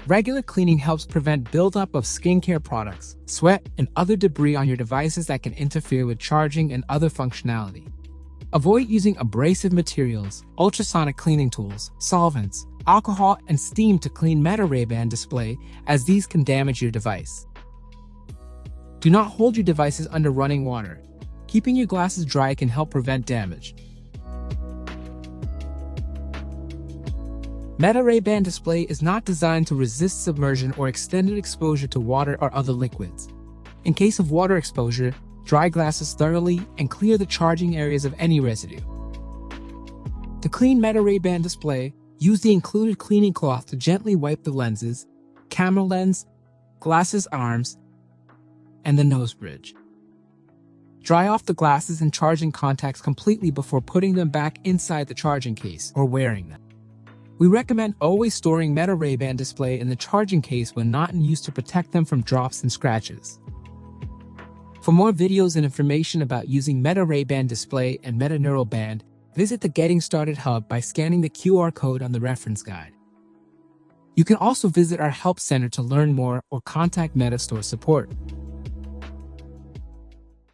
Regular cleaning helps prevent buildup of skincare products, sweat, and other debris on your devices that can interfere with charging and other functionality. Avoid using abrasive materials, ultrasonic cleaning tools, solvents, alcohol, and steam to clean Meta Ray-Ban display, as these can damage your device. Do not hold your devices under running water. Keeping your glasses dry can help prevent damage. Meta Ray-Ban display is not designed to resist submersion or extended exposure to water or other liquids. In case of water exposure, dry glasses thoroughly and clear the charging areas of any residue. To clean Meta Ray-Ban display, use the included cleaning cloth to gently wipe the lenses, camera lens, glasses arms, and the nose bridge. Dry off the glasses and charging contacts completely before putting them back inside the charging case or wearing them. We recommend always storing Meta Ray-Ban display in the charging case when not in use to protect them from drops and scratches. For more videos and information about using Meta Ray-Ban display and Meta Neural Band, visit the Getting Started Hub by scanning the QR code on the reference guide. You can also visit our Help Center to learn more or contact Meta Store support.